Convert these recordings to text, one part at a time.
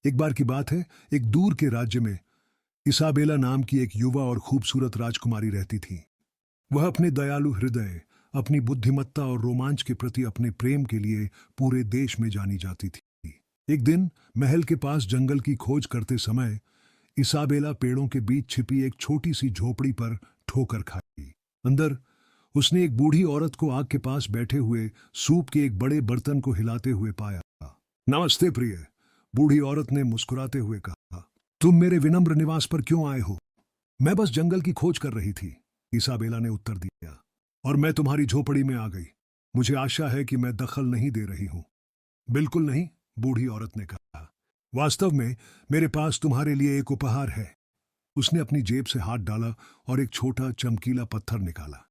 एक बार की बात है, एक दूर के राज्य में इसाबेला नाम की एक युवा और खूबसूरत राजकुमारी रहती थी। वह अपने दयालु हृदय, अपनी बुद्धिमत्ता और रोमांच के प्रति अपने प्रेम के लिए पूरे देश में जानी जाती थी। एक दिन महल के पास जंगल की खोज करते समय इसाबेला पेड़ों के बीच छिपी एक छोटी सी झोपड़ी पर ठोकर खाई। अंदर उसने एक बूढ़ी औरत को आग के पास बैठे हुए सूप के एक बड़े बर्तन को हिलाते हुए पाया। नमस्ते प्रिय, बूढ़ी औरत ने मुस्कुराते हुए कहा। तुम मेरे विनम्र निवास पर क्यों आए हो? मैं बस जंगल की खोज कर रही थी, इसाबेला ने उत्तर दिया। और मैं तुम्हारी झोपड़ी में आ गई। मुझे आशा है कि मैं दखल नहीं दे रही हूं। बिल्कुल नहीं, बूढ़ी औरत ने कहा। वास्तव में मेरे पास तुम्हारे लिए एक उपहार है। उसने अपनी जेब से हाथ डाला और एक छोटा चमकीला पत्थर निकाला।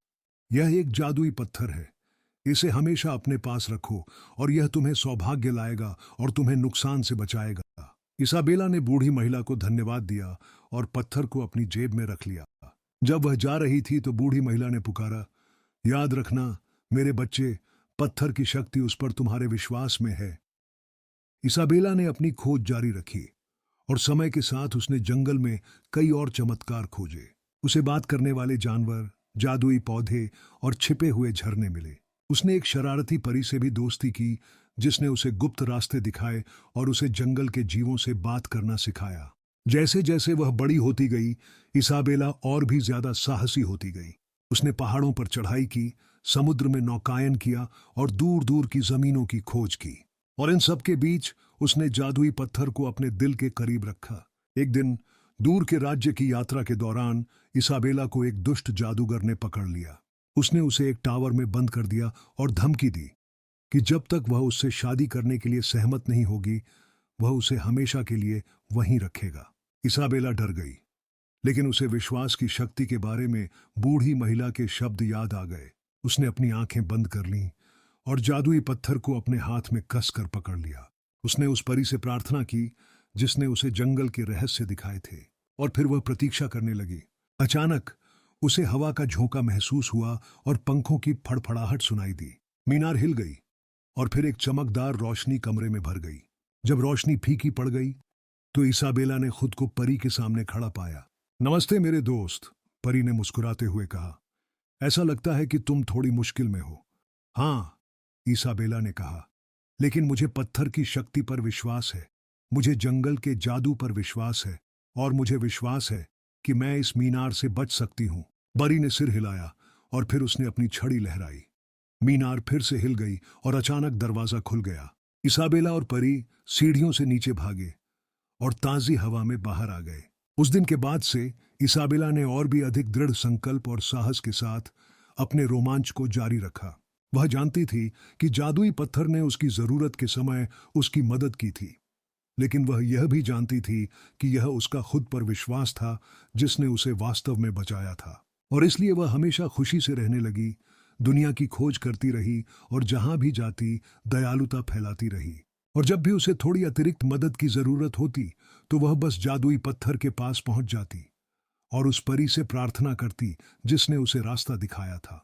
यह एक जादुई पत्थर है। इसे हमेशा अपने पास रखो और यह तुम्हें सौभाग्य लाएगा और तुम्हें नुकसान से बचाएगा। इसाबेला ने बूढ़ी महिला को धन्यवाद दिया और पत्थर को अपनी जेब में रख लिया। जब वह जा रही थी तो बूढ़ी महिला ने पुकारा, याद रखना मेरे बच्चे, पत्थर की शक्ति उस पर तुम्हारे विश्वास में है। इसाबेला ने अपनी खोज जारी रखी और समय के साथ उसने जंगल में कई और चमत्कार खोजे। उसे बात करने वाले जानवर, जादुई पौधे और छिपे हुए झरने मिले। उसने एक शरारती परी से भी दोस्ती की जिसने उसे गुप्त रास्ते दिखाए और उसे जंगल के जीवों से बात करना सिखाया। जैसे जैसे वह बड़ी होती गई, इसाबेला और भी ज्यादा साहसी होती गई। उसने पहाड़ों पर चढ़ाई की, समुद्र में नौकायन किया और दूर दूर की जमीनों की खोज की। और इन सब के बीच उसने जादुई पत्थर को अपने दिल के करीब रखा। एक दिन दूर के राज्य की यात्रा के दौरान इसाबेला को एक दुष्ट जादूगर ने पकड़ लिया। उसने उसे एक टावर में बंद कर दिया और धमकी दी कि जब तक वह उससे शादी करने के लिए सहमत नहीं होगी, वह उसे हमेशा के लिए वहीं रखेगा। इसाबेला डर गई, लेकिन उसे विश्वास की शक्ति के बारे में बूढ़ी महिला के शब्द याद आ गए। उसने अपनी आंखें बंद कर लीं और जादुई पत्थर को अपने हाथ में कसकर पकड़ लिया। उसने उस परी से प्रार्थना की जिसने उसे जंगल के रहस्य दिखाए थे, और फिर वह प्रतीक्षा करने लगी। अचानक उसे हवा का झोंका महसूस हुआ और पंखों की फड़फड़ाहट सुनाई दी। मीनार हिल गई और फिर एक चमकदार रोशनी कमरे में भर गई। जब रोशनी फीकी पड़ गई तो इसाबेला ने खुद को परी के सामने खड़ा पाया। नमस्ते मेरे दोस्त, परी ने मुस्कुराते हुए कहा। ऐसा लगता है कि तुम थोड़ी मुश्किल में हो। हाँ, इसाबेला ने कहा, लेकिन मुझे पत्थर की शक्ति पर विश्वास है, मुझे जंगल के जादू पर विश्वास है, और मुझे विश्वास है कि मैं इस मीनार से बच सकती हूँ। परी ने सिर हिलाया और फिर उसने अपनी छड़ी लहराई। मीनार फिर से हिल गई और अचानक दरवाजा खुल गया। इसाबेला और परी सीढ़ियों से नीचे भागे और ताजी हवा में बाहर आ गए। उस दिन के बाद से इसाबेला ने और भी अधिक दृढ़ संकल्प और साहस के साथ अपने रोमांच को जारी रखा। वह जानती थी कि जादुई पत्थर ने उसकी जरूरत के समय उसकी मदद की थी, लेकिन वह यह भी जानती थी कि यह उसका खुद पर विश्वास था जिसने उसे वास्तव में बचाया था। और इसलिए वह हमेशा खुशी से रहने लगी, दुनिया की खोज करती रही और जहां भी जाती दयालुता फैलाती रही। और जब भी उसे थोड़ी अतिरिक्त मदद की जरूरत होती तो वह बस जादुई पत्थर के पास पहुंच जाती और उस परी से प्रार्थना करती जिसने उसे रास्ता दिखाया था।